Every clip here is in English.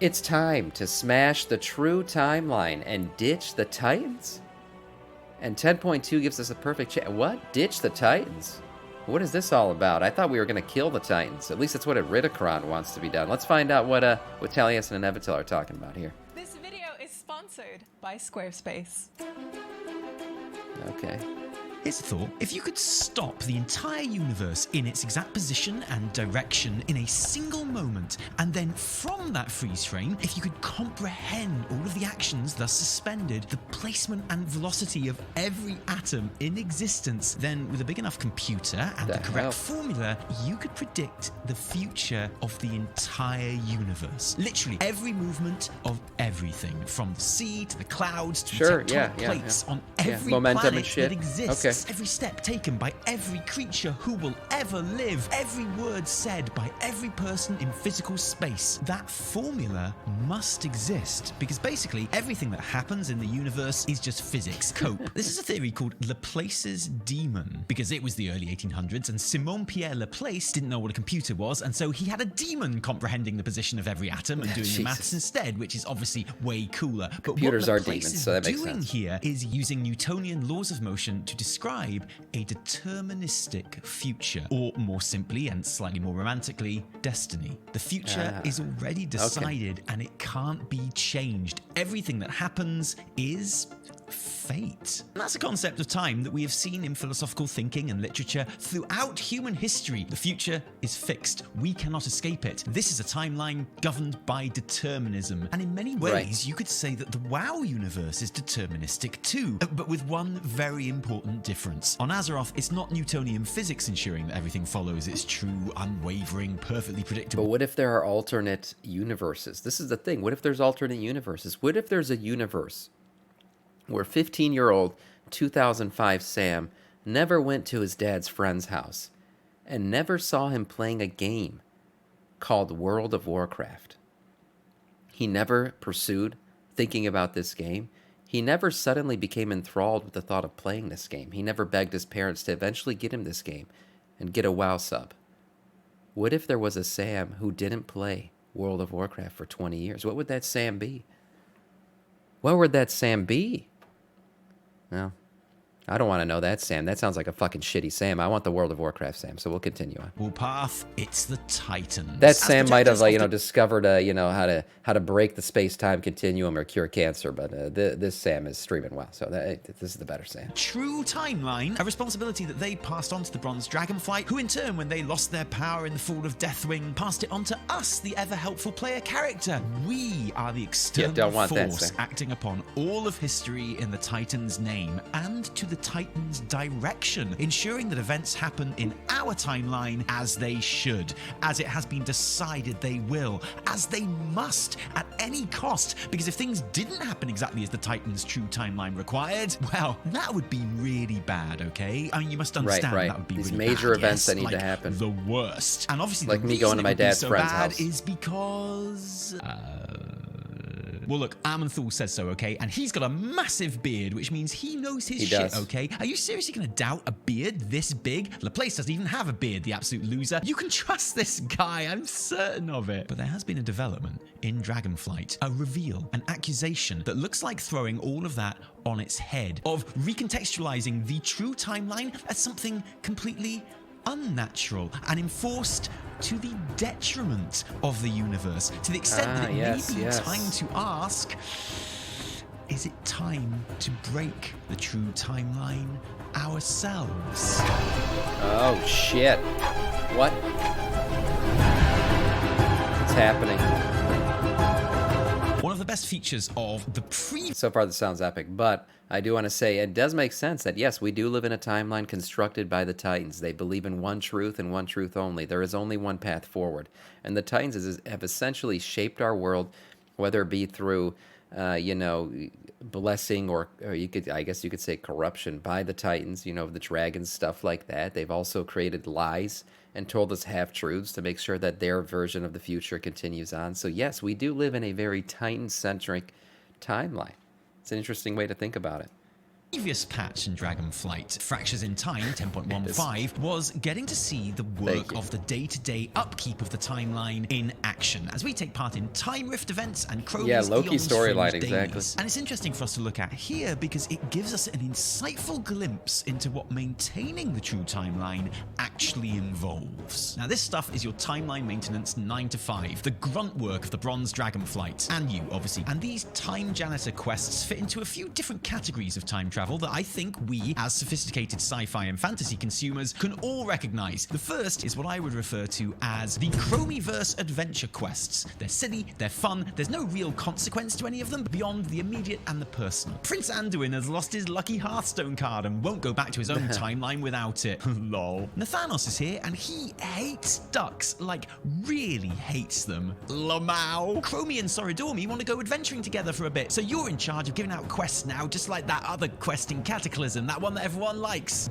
It's time to smash the true timeline and ditch the Titans? And 10.2 gives us a perfect chance. What? Ditch the Titans? What is this all about? I thought we were going to kill the Titans. At least that's what Ridicron wants to be done. Let's find out what Talius and Inevitil are talking about here. This video is sponsored by Squarespace. Okay. Here's a thought. If you could stop the entire universe in its exact position and direction in a single moment, and then from that freeze frame, if you could comprehend all of the actions thus suspended, the placement and velocity of every atom in existence, then with a big enough computer and the correct formula, you could predict the future of the entire universe. Literally every movement of everything, from the sea to the clouds to the tectonic plates on every momentum planet that exists. Okay. Every step taken by every creature who will ever live, every word said by every person in physical space. That formula must exist because basically everything that happens in the universe is just physics. Cope. This is a theory called Laplace's demon because it was the early 1800s and Simon Pierre Laplace didn't know what a computer was, and so he had a demon comprehending the position of every atom and doing the maths instead, which is obviously way cooler. But computers what are Laplace demons, is so that makes doing sense. Here is using Newtonian laws of motion to describe a deterministic future, or more simply and slightly more romantically, destiny. The future is already decided and it can't be changed. Everything that happens is fate. And that's a concept of time that we have seen in philosophical thinking and literature throughout human history. The future is fixed. We cannot escape it. This is a timeline governed by determinism. And in many ways, you could say that the WoW universe is deterministic too, but with one very important difference. On Azeroth, it's not Newtonian physics ensuring that everything follows its true, unwavering, perfectly predictable. But what if there are alternate universes? This is the thing. What if there's alternate universes? What if there's a universe where 15-year-old 2005 Sam never went to his dad's friend's house and never saw him playing a game called World of Warcraft? He never pursued thinking about this game. He never suddenly became enthralled with the thought of playing this game. He never begged his parents to eventually get him this game and get a WoW sub. What if there was a Sam who didn't play World of Warcraft for 20 years? What would that Sam be? What would that Sam be? Well, I don't want to know that Sam. That sounds like a fucking shitty Sam. I want the World of Warcraft Sam, so we'll continue on. Path, it's the Titans. That Sam might have, discovered, how to break the space-time continuum or cure cancer, but this Sam is streaming well, so this is the better Sam. True timeline, a responsibility that they passed on to the Bronze Dragonflight, who in turn, when they lost their power in the fall of Deathwing, passed it on to us, the ever-helpful player character. We are the external force acting upon all of history in the Titans' name and to the Titans' direction, ensuring that events happen in our timeline as they should, as it has been decided they will, as they must at any cost, because if things didn't happen exactly as the Titans' true timeline required, well, that would be really bad, okay? I mean, you must understand that would be these really major bad, events that need to happen. The worst. And obviously like the me going to my dad's so friend's bad house is because well, look, Amanthul says so, okay? And he's got a massive beard, which means he knows his shit, okay? Are you seriously going to doubt a beard this big? Laplace doesn't even have a beard, the absolute loser. You can trust this guy, I'm certain of it. But there has been a development in Dragonflight, a reveal, an accusation that looks like throwing all of that on its head, of recontextualizing the true timeline as something completely unnatural and enforced to the detriment of the universe, to the extent that it may be time to ask, is it time to break the true timeline ourselves? Oh shit. What? What's happening? One of the best features of the So far this sounds epic, but I do want to say it does make sense that yes, we do live in a timeline constructed by the Titans. They believe in one truth and one truth only. There is only one path forward. And the Titans have essentially shaped our world, whether it be through blessing or I guess you could say corruption by the Titans, the dragons, stuff like that. They've also created lies and told us half-truths to make sure that their version of the future continues on. So yes, we do live in a very Titan-centric timeline. It's an interesting way to think about it. previous patch in Dragonflight, Fractures in Time 10.15, was getting to see the work of the day-to-day upkeep of the timeline in action, as we take part in Time Rift events and Crowley's Loki storyline, exactly. And it's interesting for us to look at here because it gives us an insightful glimpse into what maintaining the true timeline actually involves. Now, this stuff is your timeline maintenance 9 to 5, the grunt work of the Bronze Dragonflight, and you, obviously. And these Time Janitor quests fit into a few different categories of time travel that I think we, as sophisticated sci-fi and fantasy consumers, can all recognize. The first is what I would refer to as the Chromieverse adventure quests. They're silly, they're fun, there's no real consequence to any of them beyond the immediate and the personal. Prince Anduin has lost his lucky Hearthstone card and won't go back to his own timeline without it. Lol. Nathanos is here and he hates ducks, like really hates them. Lamau. Chromie and Soridormi want to go adventuring together for a bit, so you're in charge of giving out quests now, just like that other quest in Cataclysm, that one that everyone likes.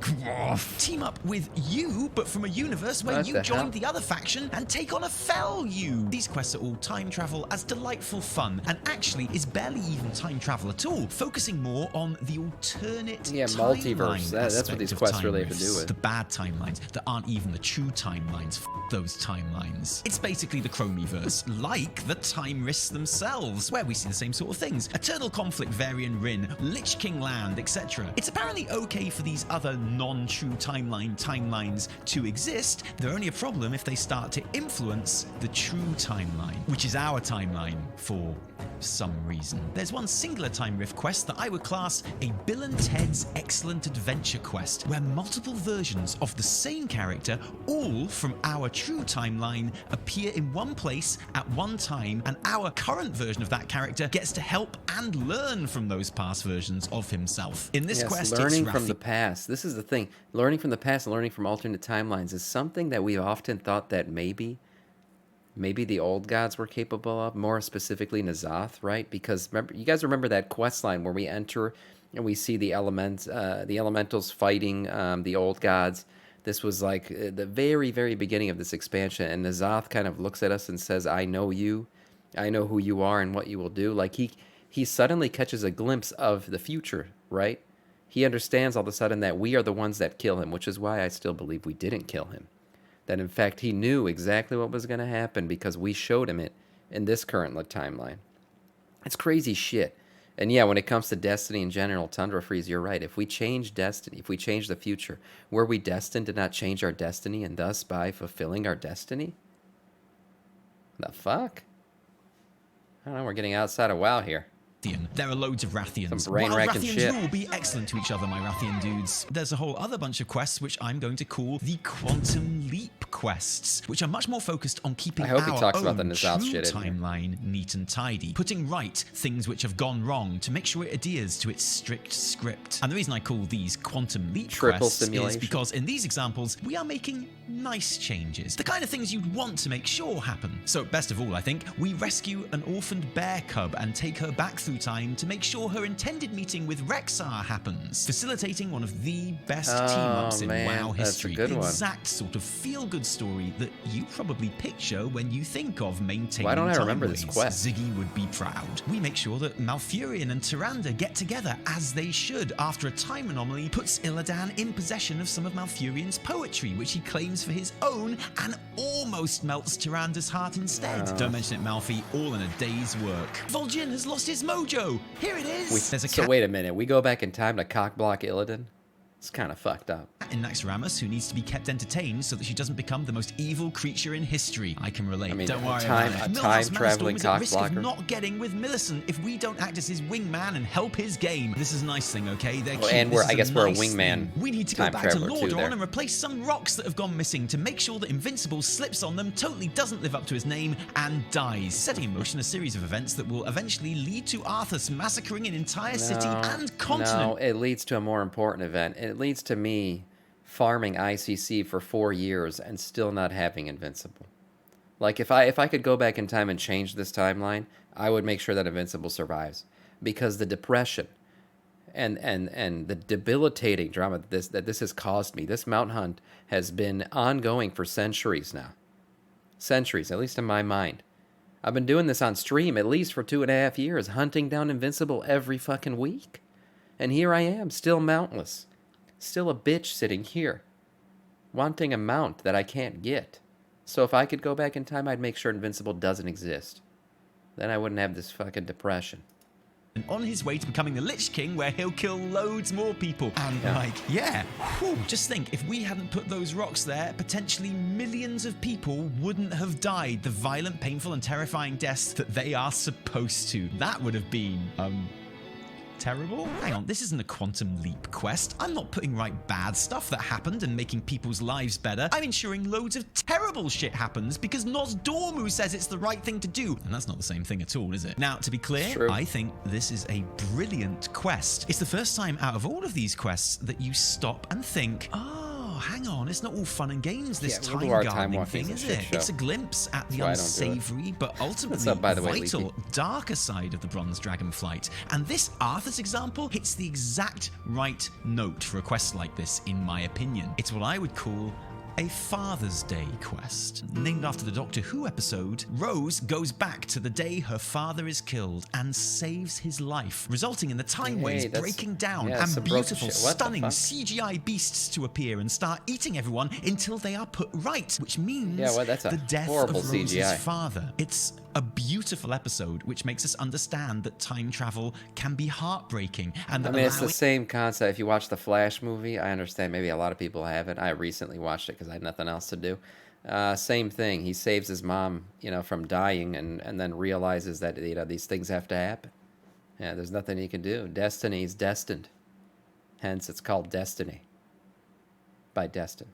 Team up with you, but from a universe where you joined the other faction and take on a fell you. These quests are all time travel as delightful fun, and actually is barely even time travel at all, focusing more on the alternate multiverse. That's what these quests really have to do with. The bad timelines that aren't even the true timelines. Those timelines. It's basically the Chromieverse, like the Time Risks themselves, where we see the same sort of things. Eternal Conflict, Varian Rin, Lich King Land, etc. It's apparently okay for these other non-true timelines to exist. They're only a problem if they start to influence the true timeline, which is our timeline for some reason. There's one singular Time Rift quest that I would class a Bill and Ted's Excellent Adventure quest, where multiple versions of the same character, all from our true timeline, appear in one place at one time, and our current version of that character gets to help and learn from those past versions of himself. In this quest, learning from the past. This is the thing. Learning from the past and learning from alternate timelines is something that we've often thought that maybe the old gods were capable of, more specifically N'Zoth, right? Because remember, you guys remember that quest line where we enter and we see the elementals fighting the old gods. This was like the very, very beginning of this expansion, and N'Zoth kind of looks at us and says, I know you, I know who you are and what you will do. Like he suddenly catches a glimpse of the future, right? He understands all of a sudden that we are the ones that kill him, which is why I still believe we didn't kill him. That in fact he knew exactly what was going to happen because we showed him it in this current timeline. It's crazy shit. And yeah, when it comes to Destiny in general, Tundra Freeze, you're right. If we change Destiny, if we change the future, were we destined to not change our destiny and thus by fulfilling our destiny? The fuck? I don't know, we're getting outside of WoW here. There are loads of Rathians. Some brain-racking shit. Rathians will be excellent to each other, my Rathian dudes. There's a whole other bunch of quests which I'm going to call the Quantum Leap quests, which are much more focused on keeping our own true timeline neat and tidy, putting right things which have gone wrong to make sure it adheres to its strict script. And the reason I call these Quantum Leap quests is because in these examples, we are making nice changes, the kind of things you'd want to make sure happen. So best of all, I think, we rescue an orphaned bear cub and take her back through time to make sure her intended meeting with Rexar happens, facilitating one of the best team-ups in WoW history. The exact sort of feel-good story that you probably picture when you think of maintaining Why don't I remember this quest? Ziggy would be proud. We make sure that Malfurion and Tyrande get together as they should after a time anomaly puts Illidan in possession of some of Malfurion's poetry, which he claims for his own and almost melts Tyrande's heart instead. Don't mention it, Malfi, all in a day's work. Vol'jin has lost his mojo. Here it is. So wait a minute. We go back in time to cockblock Illidan? It's kind of fucked up. In Naxxramas, who needs to be kept entertained so that she doesn't become the most evil creature in history. I can relate. I mean, don't worry about it. A time-traveling is at risk of cockblocker. not getting with Millicent if we don't act as his wingman and help his game. This is a nice thing, okay? They're cute. And I guess we're a wingman. We need to go back to Lordaeron and replace some rocks that have gone missing to make sure that Invincible slips on them, totally doesn't live up to his name, and dies, setting in motion a series of events that will eventually lead to Arthas massacring an entire city and continent. No, it leads to a more important event. It leads to me farming ICC for 4 years and still not having Invincible. Like if I could go back in time and change this timeline, I would make sure that Invincible survives, because the depression and the debilitating drama that this has caused me. This Mount Hunt has been ongoing for centuries now. Centuries, at least in my mind. I've been doing this on stream at least for 2.5 years, hunting down Invincible every fucking week. And here I am, still mountless. Still a bitch sitting here, wanting a mount that I can't get. So if I could go back in time, I'd make sure Invincible doesn't exist. Then I wouldn't have this fucking depression. And on his way to becoming the Lich King, where he'll kill loads more people. And just think, if we hadn't put those rocks there, potentially millions of people wouldn't have died the violent, painful, and terrifying deaths that they are supposed to. That would have been, terrible? Hang on, this isn't a Quantum Leap quest. I'm not putting right bad stuff that happened and making people's lives better. I'm ensuring loads of terrible shit happens because Nosdormu says it's the right thing to do. And that's not the same thing at all, is it? Now, to be clear, I think this is a brilliant quest. It's the first time out of all of these quests that you stop and think, hang on, it's not all fun and games, this time gardening thing, is it? It's a glimpse at the unsavory, but ultimately vital, darker side of the Bronze Dragonflight. And this Arthur's example hits the exact right note for a quest like this, in my opinion. It's what I would call a Father's Day quest. Named after the Doctor Who episode, Rose goes back to the day her father is killed and saves his life, resulting in the time waves breaking down and beautiful, stunning CGI beasts to appear and start eating everyone until they are put right, which means the death of Rose's father. It's a beautiful episode which makes us understand that time travel can be heartbreaking. And it's the same concept. If you watch the Flash movie, I understand maybe a lot of people haven't. I recently watched it because I had nothing else to do. Same thing. He saves his mom, from dying and then realizes that, these things have to happen. Yeah, there's nothing he can do. Destiny is destined. Hence, it's called Destiny. By Destin.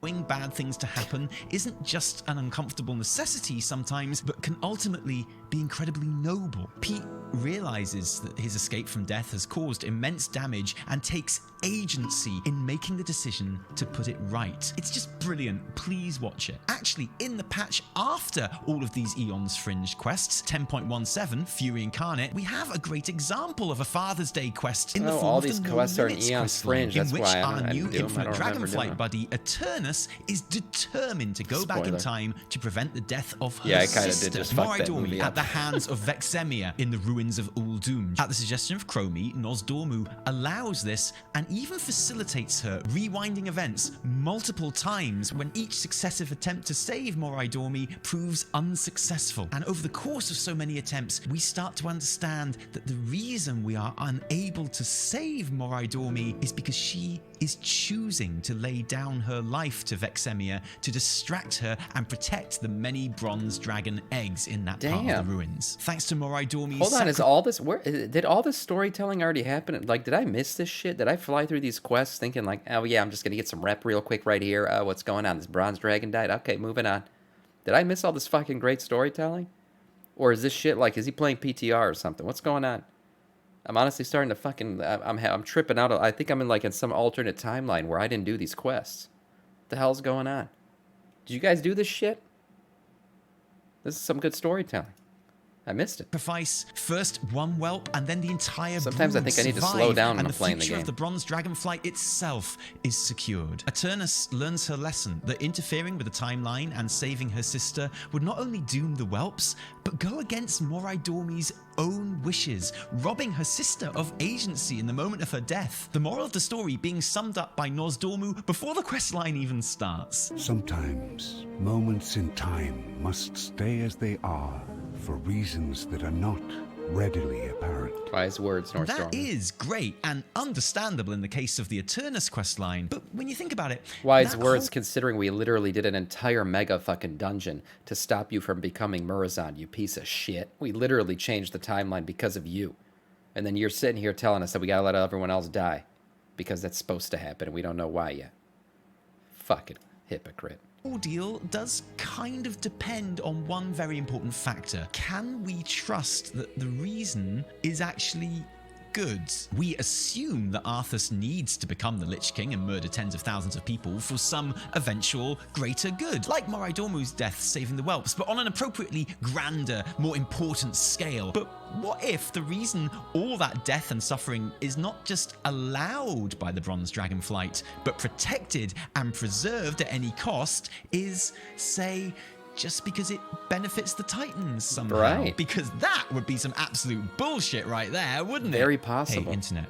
Allowing bad things to happen isn't just an uncomfortable necessity sometimes, but can ultimately be incredibly noble. Pete realizes that his escape from death has caused immense damage and takes agency in making the decision to put it right. It's just brilliant. Please watch it. Actually, in the patch after all of these Eon's Fringe quests, 10.17, Fury Incarnate, we have a great example of a Father's Day quest in the form all of these the quests are in Eon's Fringe. In which our new Infinite Dragonflight buddy, Eternus, is determined to go back in time to prevent the death of her sister, Moridormi, at the hands of Vexemia in the ruins of Uldum. At the suggestion of Chromie, Nosdormu allows this and even facilitates her rewinding events multiple times when each successive attempt to save Moridormi proves unsuccessful. And over the course of so many attempts, we start to understand that the reason we are unable to save Moridormi is because she is choosing to lay down her life to Vexemia to distract her and protect the many bronze dragon eggs in that part of the ruins. Thanks to Moridormi's... Hold on, is all this... did all this storytelling already happen? Like, did I miss this shit? Did I fly through these quests thinking like, oh yeah, I'm just gonna get some rep real quick right here. What's going on? This bronze dragon died? Okay, moving on. Did I miss all this fucking great storytelling? Or is this shit like, is he playing PTR or something? What's going on? I'm honestly starting to fucking... I'm tripping out. I think I'm in some alternate timeline where I didn't do these quests. What the hell's going on? Did you guys do this shit? This is some good storytelling. I missed it. Sacrifice first one whelp and then the entire Sometimes I think I need to slow down when I'm playing the game. And the future of the Bronze Dragonflight itself is secured. Eternus learns her lesson that interfering with the timeline and saving her sister would not only doom the whelps, but go against Moridormi's own wishes, robbing her sister of agency in the moment of her death. The moral of the story being summed up by Nosdormu before the questline even starts. Sometimes moments in time must stay as they are for reasons that are not readily apparent. Wise words, Nosdormu. That is great and understandable in the case of the Eternus questline, but when you think about it... Wise words considering we literally did an entire mega fucking dungeon to stop you from becoming Murozond, you piece of shit. We literally changed the timeline because of you. And then you're sitting here telling us that we gotta let everyone else die because that's supposed to happen and we don't know why yet. Fucking hypocrite. Ordeal does kind of depend on one very important factor. Can we trust that the reason is actually good? We assume that Arthas needs to become the Lich King and murder tens of thousands of people for some eventual greater good, like Moridormu's death saving the whelps, but on an appropriately grander, more important scale. But what if the reason all that death and suffering is not just allowed by the Bronze Dragonflight, but protected and preserved at any cost is, say, just because it benefits the Titans somehow. Right. Because that would be some absolute bullshit right there, wouldn't it? Very possible. Hey, Internet.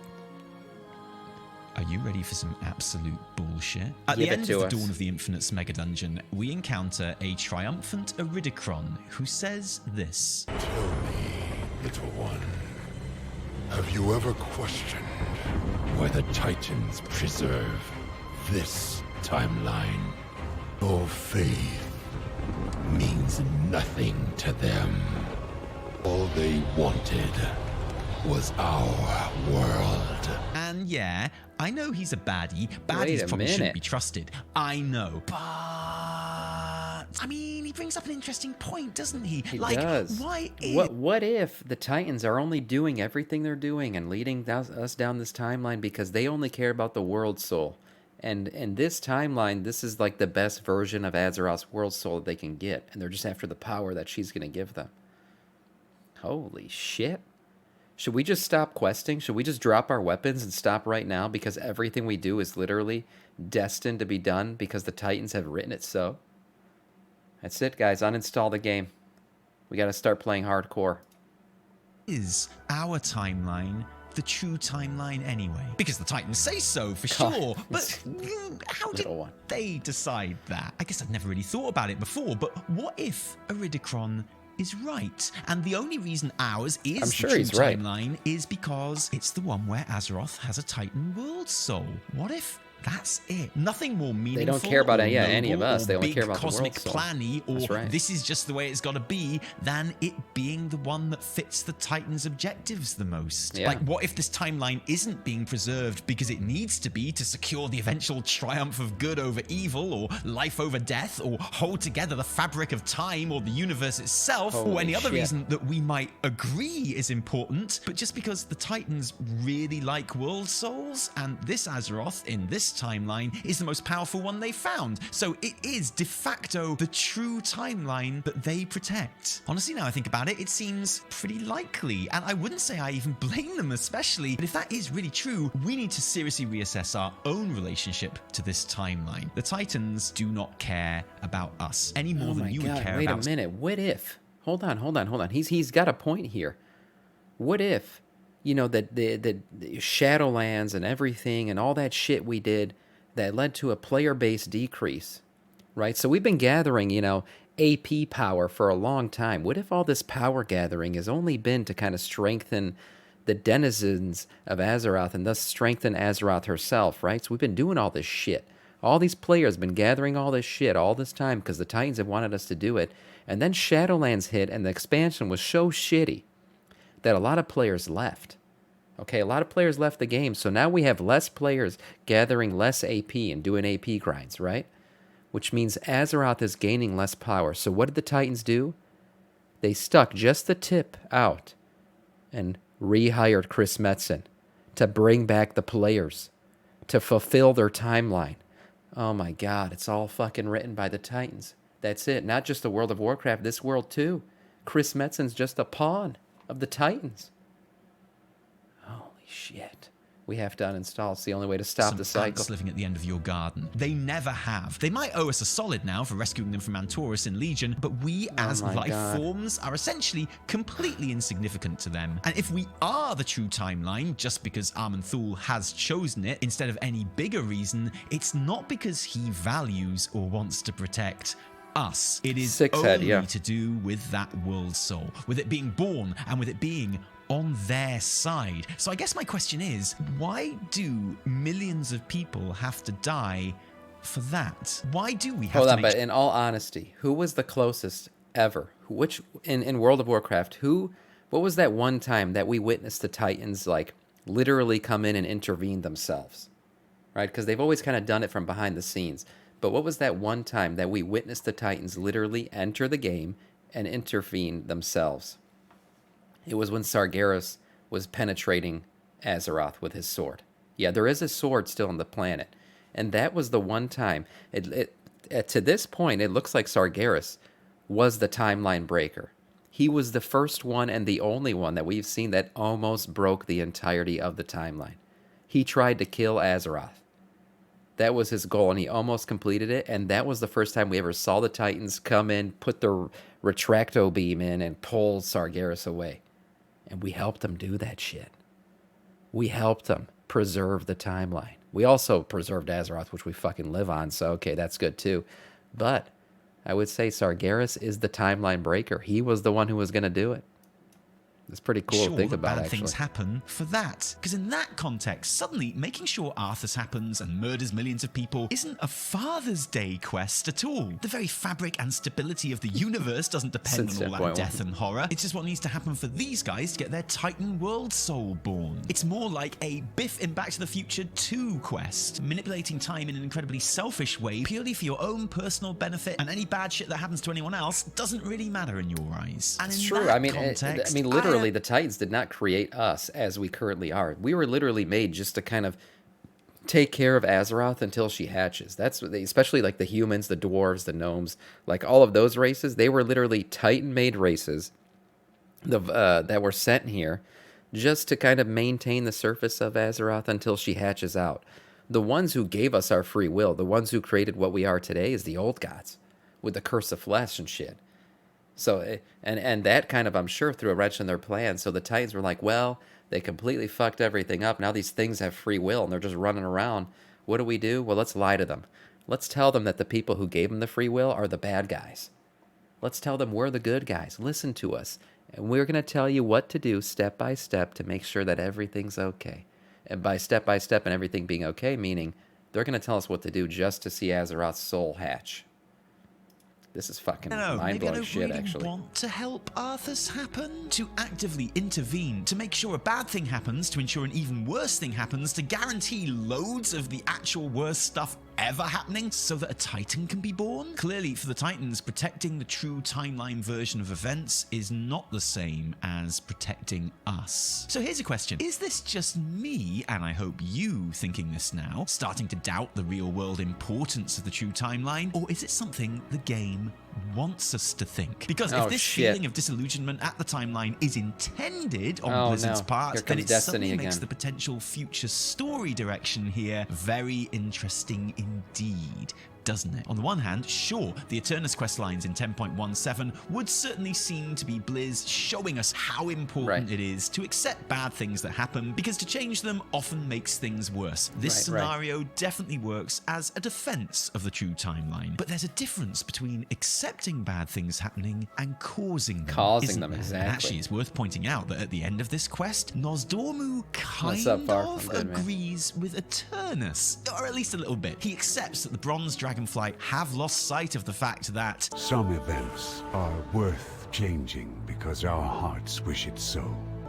Are you ready for some absolute bullshit? At Give the it end to of the us. Dawn of the Infinites mega dungeon, we encounter a triumphant Iridicron who says this. Tell me, little one, have you ever questioned why the Titans preserve this timeline? Your faith means nothing to them. All they wanted was our world. And yeah, I know he's a baddie. Wait Baddies a probably minute. shouldn't be trusted. I know. But I mean, he brings up an interesting point, doesn't he? He like, does. why What if the Titans are only doing everything they're doing and leading us down this timeline because they only care about the world soul? And in this timeline, this is like the best version of Azeroth's world soul that they can get, and they're just after the power that she's going to give them. Holy shit. Should we just stop questing? Should we just drop our weapons and stop right now because everything we do is literally destined to be done because the Titans have written it so? That's it, guys. Uninstall the game. We got to start playing hardcore. is our timeline the true timeline anyway? Because the Titans say so, for God, sure. But how did little one. they decide that? I guess I'd never really thought about it before, but what if Iridicron is right? And the only reason ours is I'm sure the true he's right. timeline is because it's the one where Azeroth has a Titan world soul. What if that's it? Nothing more meaningful. don't care about or any of noble us. They or only big care about the world cosmic soul. planny, or That's right. this is just the way it's got to be, than it being the one that fits the Titans' objectives the most. Yeah. Like, what if this timeline isn't being preserved because it needs to be to secure the eventual triumph of good over evil, or life over death, or hold together the fabric of time or the universe itself, or Holy any other shit. reason that we might agree is important, but just because the Titans really like world souls, and this Azeroth in this timeline is the most powerful one they found. So it is de facto the true timeline that they protect. Honestly, now I think about it, it seems pretty likely, and I wouldn't say I even blame them especially, but if that is really true, we need to seriously reassess our own relationship to this timeline. The Titans do not care about us any more Oh than my you God, would care wait about a minute. What if? Hold on. He's got a point here. What if, you know, that the Shadowlands and everything and all that shit we did that led to a player base decrease, right? So we've been gathering, you know, AP power for a long time. What if all this power gathering has only been to kind of strengthen the denizens of Azeroth and thus strengthen Azeroth herself, right? So we've been doing all this shit. All these players have been gathering all this shit all this time because the Titans have wanted us to do it. And then Shadowlands hit and the expansion was so shitty that a lot of players left. Okay, a lot of players left the game. So now we have less players gathering less AP and doing AP grinds, right? Which means Azeroth is gaining less power. So what did the Titans do? They stuck just the tip out and rehired Chris Metzen to bring back the players, to fulfill their timeline. Oh my God, it's all fucking written by the Titans. That's it. Not just the World of Warcraft, this world too. Chris Metzen's just a pawn of the Titans. Holy shit. We have to uninstall. It's the only way to stop the cycle. Ants living at the end of your garden. They never have. They might owe us a solid now for rescuing them from Antorus in Legion, but we as my life God. forms are essentially completely insignificant to them. And if we are the true timeline, just because Armenthul has chosen it instead of any bigger reason, it's not because he values or wants to protect us. It is Six-head, only yeah. to do with that world soul, with it being born and with it being on their side. So I guess my question is, why do millions of people have to die for that? Why do we have Hold to on, make but in all honesty, who was the closest ever? Which in World of Warcraft, what was that one time that we witnessed the Titans like literally come in and intervene themselves? Right? Because they've always kind of done it from behind the scenes. But what was that one time that we witnessed the Titans literally enter the game and intervene themselves? It was when Sargeras was penetrating Azeroth with his sword. Yeah, there is a sword still on the planet. And that was the one time. To this point, it looks like Sargeras was the timeline breaker. He was the first one and the only one that we've seen that almost broke the entirety of the timeline. He tried to kill Azeroth. That was his goal, and he almost completed it. And that was the first time we ever saw the Titans come in, put the retracto beam in, and pull Sargeras away. And we helped him do that shit. We helped him preserve the timeline. We also preserved Azeroth, which we fucking live on, so okay, that's good too. But I would say Sargeras is the timeline breaker. He was the one who was going to do it. It's pretty cool to think about, bad actually. things happen for that. Because in that context, suddenly making sure Arthas happens and murders millions of people isn't a Father's Day quest at all. The very fabric and stability of the universe doesn't depend on all that death and horror. It's just what needs to happen for these guys to get their Titan world soul born. It's more like a Biff in Back to the Future 2 quest, manipulating time in an incredibly selfish way, purely for your own personal benefit, and any bad shit that happens to anyone else doesn't really matter in your eyes. And it's true. I mean, literally, the Titans did not create us as we currently are. We were literally made just to kind of take care of Azeroth until she hatches. That's what they, especially like the humans, the dwarves, the gnomes, like all of those races. They were literally Titan-made races that were sent here just to kind of maintain the surface of Azeroth until she hatches out. The ones who gave us our free will, the ones who created what we are today, is the old gods with the curse of flesh and shit. So, and that kind of, I'm sure, threw a wrench in their plan. So the Titans were like, well, they completely fucked everything up. Now these things have free will, and they're just running around. What do? Well, let's lie to them. Let's tell them that the people who gave them the free will are the bad guys. Let's tell them we're the good guys. Listen to us. And we're going to tell you what to do step by step to make sure that everything's okay. And by step and everything being okay, meaning they're going to tell us what to do just to see Azeroth's soul hatch. This is fucking mind-blowing shit, actually. I want to help Arthas happen, to actively intervene, to make sure a bad thing happens, to ensure an even worse thing happens, to guarantee loads of the actual worst stuff ever happening so that a Titan can be born? Clearly, for the Titans, protecting the true timeline version of events is not the same as protecting us. So here's a question. Is this just me, and I hope you thinking this now, starting to doubt the real-world importance of the true timeline, or is it something the game wants us to think? Because if this feeling of disillusionment at the timeline is intended on Blizzard's part, then it suddenly makes the potential future story direction here very interesting indeed, doesn't it? On the one hand, sure, the Eternus quest lines in 10.17 would certainly seem to be Blizz showing us how important it is to accept bad things that happen, because to change them often makes things worse. This scenario definitely works as a defense of the true timeline. But there's a difference between accepting bad things happening and causing them. Exactly. And actually, it's worth pointing out that at the end of this quest, Nosdormu kind of agrees with Eternus, or at least a little bit. He accepts that the Bronze Dragonflight have lost sight of the fact that some events are worth changing because our hearts wish it so.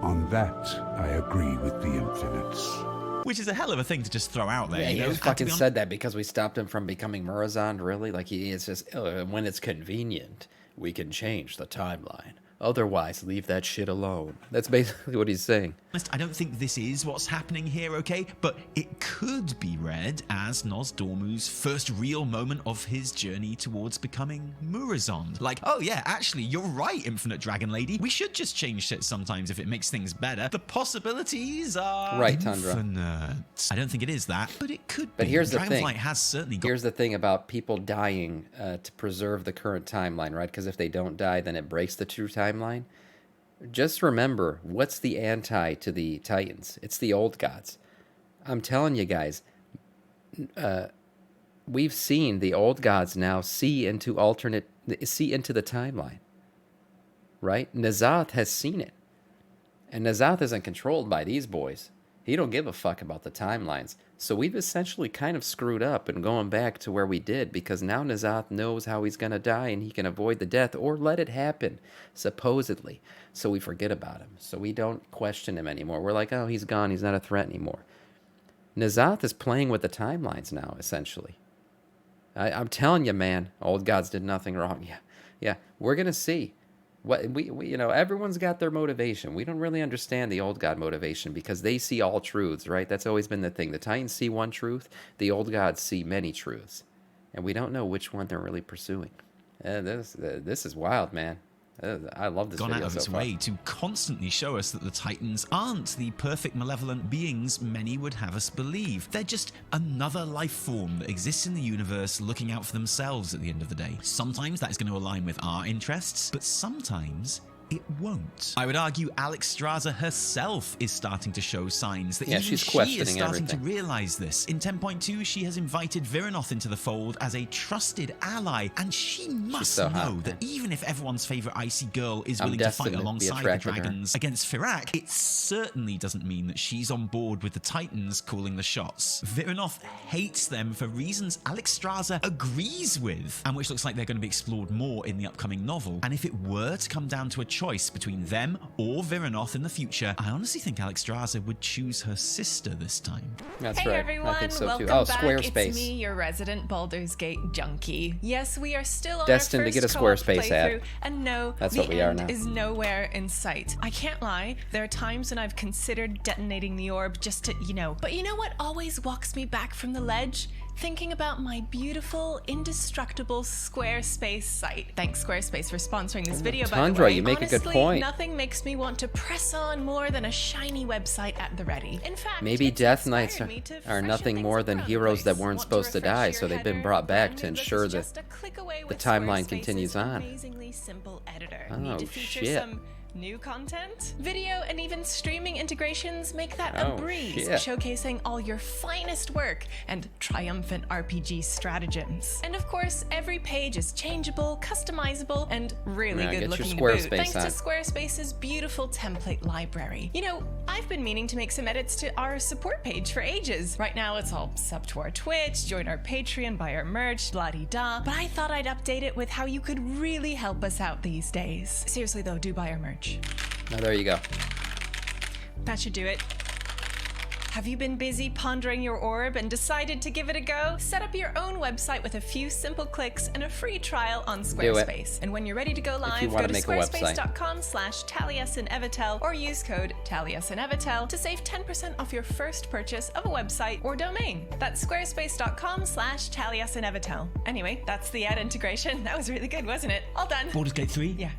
On that, I agree with the Infinites. Which is a hell of a thing to just throw out there. Yeah, he just fucking said that because we stopped him from becoming Murazond, really? Like, it's just, when it's convenient, we can change the timeline. Otherwise, leave that shit alone. That's basically what he's saying. I don't think this is what's happening here, okay? But it could be read as Nosdormu's first real moment of his journey towards becoming Murazond. Like, oh yeah, actually, you're right, Infinite Dragon Lady. We should just change shit sometimes if it makes things better. The possibilities are infinite. I don't think it is that, but it could be. But here's the thing. Dragonflight has certainly got... Here's the thing about people dying to preserve the current timeline, right? Because if they don't die, then it breaks the true timeline. Just remember, what's the anti to the Titans? It's the old gods. I'm telling you guys, we've seen the old gods now see into the timeline, right? N'Zoth has seen it, and N'Zoth isn't controlled by these boys. He don't give a fuck about the timelines. So we've essentially kind of screwed up and going back to where we did, because now N'Zoth knows how he's going to die and he can avoid the death or let it happen, supposedly. So we forget about him. So we don't question him anymore. We're like, oh, he's gone. He's not a threat anymore. N'Zoth is playing with the timelines now, essentially. I'm telling you, man, old gods did nothing wrong. Yeah. We're going to see. What we everyone's got their motivation. We don't really understand the old god motivation because they see all truths, right? That's always been the thing. The Titans see one truth, the old gods see many truths, and we don't know which one they're really pursuing. This is wild, man. I love this gone video out of so its far. way to constantly show us that the Titans aren't the perfect malevolent beings many would have us believe. They're just another life form that exists in the universe looking out for themselves at the end of the day. Sometimes that is going to align with our interests, but sometimes it won't. I would argue Alexstrasza herself is starting to show signs that even she's she is questioning starting everything. to realize this. In 10.2, she has invited Virinoth into the fold as a trusted ally, and she must so know hot, that even if everyone's favorite icy girl is I'm willing to destined fight to be alongside the attracted to her. dragons against Firak, it certainly doesn't mean that she's on board with the Titans calling the shots. Virinoth hates them for reasons Alexstrasza agrees with, and which looks like they're going to be explored more in the upcoming novel. And if it were to come down to a choice between them or Virinoth in the future, I honestly think Alexstrasza would choose her sister this time. That's Hey right. everyone, I think so welcome too. Oh, back. Squarespace. It's me, your resident Baldur's Gate junkie. Yes, we are still on Destined our to first get a co-op Squarespace ad. playthrough, and no, That's the what we are end now. is nowhere in sight. I can't lie, there are times when I've considered detonating the orb just to, But you know what always walks me back from the ledge? Thinking about my beautiful, indestructible Squarespace site. Thanks Squarespace for sponsoring this video, by the Tundra, way. you make a good Honestly, point. nothing makes me want to press on more than a shiny website at the ready. In fact, Maybe it's Death Knights inspired me to are freshen nothing things more up than around the heroes that place. weren't Want supposed to refresh die, your so they've been header? brought back Brand to new look ensure is that just a click away the with timeline Squarespace's continues on. amazingly simple editor. Oh, Need to feature shit. some new content? Video and even streaming integrations make that Oh, a breeze, shit. showcasing all your finest work and triumphant RPG stratagems. And of course, every page is changeable, customizable, and really Yeah, good get your looking to Squarespace boot, thanks on. to Squarespace's beautiful template library. I've been meaning to make some edits to our support page for ages. Right now, it's all sub to our Twitch, join our Patreon, buy our merch, blah-de-da. But I thought I'd update it with how you could really help us out these days. Seriously though, do buy our merch. Oh, there you go. That should do it. Have you been busy pondering your orb and decided to give it a go? Set up your own website with a few simple clicks and a free trial on Squarespace. And when you're ready to go live, go wanna to make a website. squarespace.com/Taliesin or use code Taliesin to save 10% off your first purchase of a website or domain. That's squarespace.com/Taliesin. Anyway, that's the ad integration. That was really good, wasn't it? All done. Baldur's Gate 3? Yeah.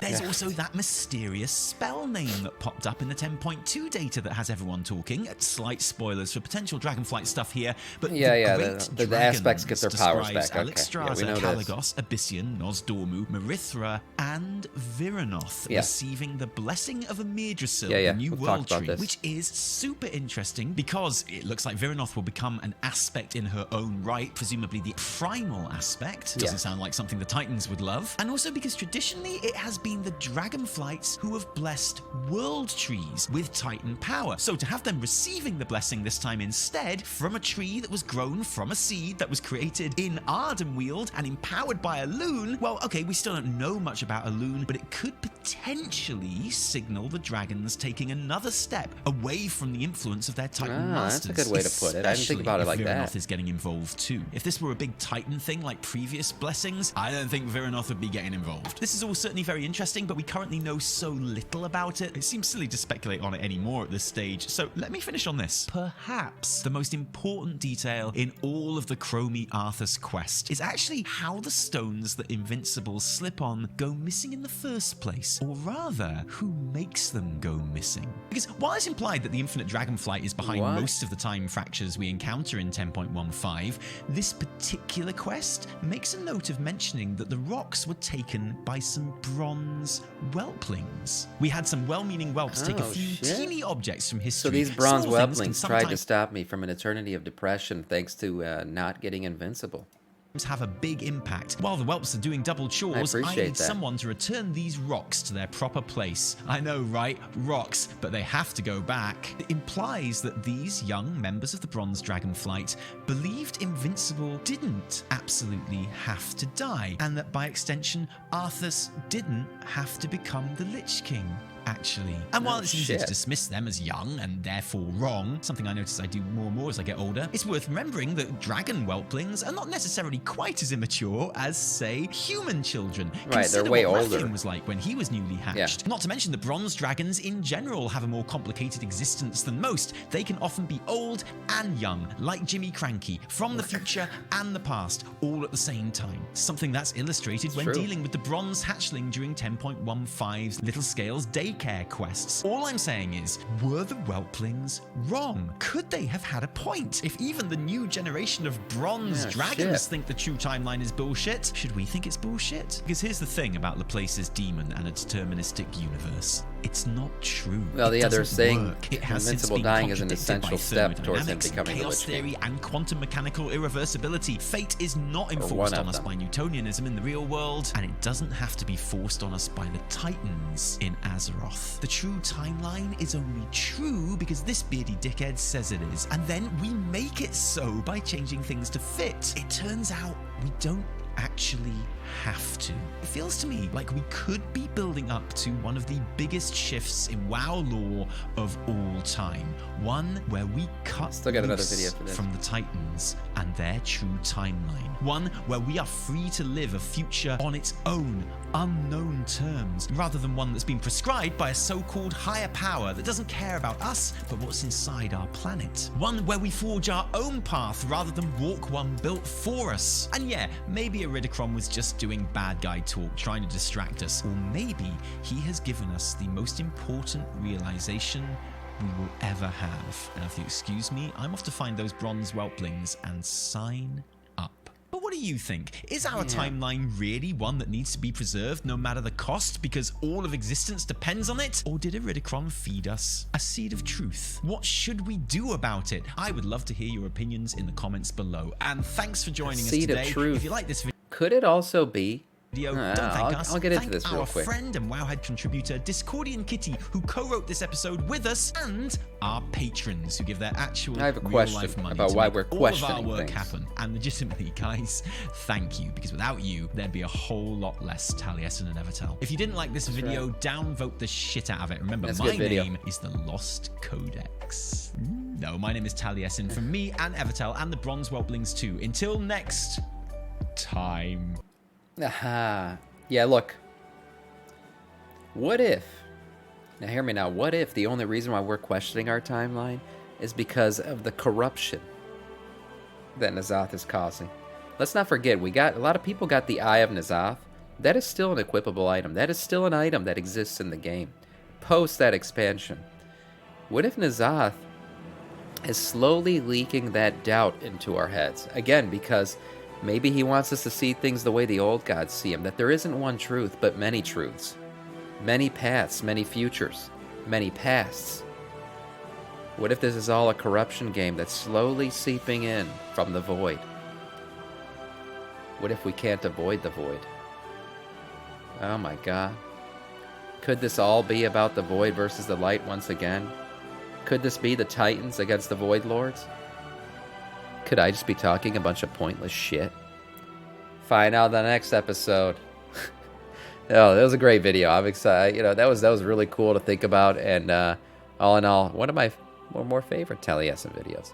There's also that mysterious spell name that popped up in the 10.2 data that has everyone talking. Slight spoilers for potential Dragonflight stuff here, but Yeah, the great the aspects get their powers describes back. Okay, Alexstrasza, yeah, we know this. Kalagos, Abyssian, Nosdormu, Marithra, and Virinoth Yeah. receiving the blessing of Amirdrasil, Yeah, the new we've world talked about tree, this. which is super interesting because it looks like Virinoth will become an aspect in her own right, presumably the primal aspect. Doesn't sound like something the Titans would love. And also because traditionally it has been the Dragonflights who have blessed world trees with Titan power. So to have them receiving the blessing this time instead from a tree that was grown from a seed that was created in Ardenweald and empowered by Elune, well, okay, we still don't know much about Elune, but it could potentially signal the dragons taking another step away from the influence of their Titan That's masters. a good way to put it. I didn't think about it like especially if that. Virinoth is getting involved too. If this were a big Titan thing like previous blessings, I don't think Virinoth would be getting involved. This is all certainly very interesting, but we currently know so little about it. It seems silly to speculate on it anymore at this stage, so let me finish on this. Perhaps the most important detail in all of the Chromie Arthas quest is actually how the stones that Invincibles slip on go missing in the first place, or rather, who makes them go missing. Because while it's implied that the Infinite Dragonflight is behind What? most of the time fractures we encounter in 10.15, this particular quest makes a note of mentioning that the rocks were taken by some bronze whelplings. We had some well-meaning whelps take a Oh, few shit. teeny objects from history. So these bronze Small things can whelplings tried to sometimes stop me from an eternity of depression thanks to not getting invincible. have a big impact. While the whelps are doing double chores, I appreciate need that. someone to return these rocks to their proper place. I know, right? Rocks, but they have to go back. It implies that these young members of the Bronze Dragonflight believed Invincible didn't absolutely have to die, and that by extension, Arthas didn't have to become the Lich King. actually. And while it's easy to dismiss them as young and therefore wrong, something I notice I do more and more as I get older, it's worth remembering that dragon whelplings are not necessarily quite as immature as, say, human children. Right, they're way older. older. Rathian was like when he was newly hatched. Yeah. Not to mention that bronze dragons in general have a more complicated existence than most. They can often be old and young, like Jimmy Cranky, from the future and the past, all at the same time. Something that's illustrated when dealing with the bronze hatchling during 10.15's Little Scales daycare quests. All I'm saying is, were the whelplings wrong? Could they have had a point? If even the new generation of bronze dragons think the true timeline is bullshit, should we think it's bullshit? Because here's the thing about Laplace's demon and a deterministic universe. It's not true. Well, it they're saying it has invincible dying is an essential step towards him becoming the chaos Lich King. theory and quantum mechanical irreversibility. Fate is not enforced on us by Newtonianism in the real world, and it doesn't have to be forced on us by the Titans in Azeroth. The true timeline is only true because this beardy dickhead says it is, and then we make it so by changing things to fit. It turns out we don't actually have to. It feels to me like we could be building up to one of the biggest shifts in WoW lore of all time. One where we cut Still got another video for this. from the Titans and their true timeline. One where we are free to live a future on its own, unknown terms, rather than one that's been prescribed by a so-called higher power that doesn't care about us, but what's inside our planet. One where we forge our own path rather than walk one built for us. And yeah, maybe Iridicron was just doing bad guy talk, trying to distract us. Or maybe he has given us the most important realization we will ever have. Now, if you excuse me, I'm off to find those bronze whelplings and sign up. But what do you think? Is our timeline really one that needs to be preserved no matter the cost because all of existence depends on it? Or did Iridicron feed us a seed of truth? What should we do about it? I would love to hear your opinions in the comments below. And thanks for joining us Seed of today. truth. If you like this video, Could it also be? don't thank us. I'll get into Thank this real our quick. friend and Wowhead contributor Discordian Kitty, who co-wrote this episode with us, and our patrons who give their actual I have a real-life question money about to why make we're all of our questioning work things. happen. And legitimately, guys, thank you, because without you, there'd be a whole lot less Taliesin and Evertel. If you didn't like this video, downvote the shit out of it. Remember, That's a my good video. name is the Lost Codex. No, my name is Taliesin from me and Evertel and the Bronze Whelplings too. Until next time. Aha. Yeah, look. What if, now hear me now, what if the only reason why we're questioning our timeline is because of the corruption that N'Zoth is causing? Let's not forget, a lot of people got the Eye of N'Zoth. That is still an equipable item. That is still an item that exists in the game. Post that expansion. What if N'Zoth is slowly leaking that doubt into our heads? Again, because maybe he wants us to see things the way the old gods see them, that there isn't one truth, but many truths. Many paths, many futures, many pasts. What if this is all a corruption game that's slowly seeping in from the void? What if we can't avoid the void? Oh my god. Could this all be about the void versus the light once again? Could this be the Titans against the Void Lords? Could I just be talking a bunch of pointless shit? Find out in the next episode. Oh, that was a great video. I'm excited. You know, that was really cool to think about. And all in all, one of my more favorite Taliesin videos.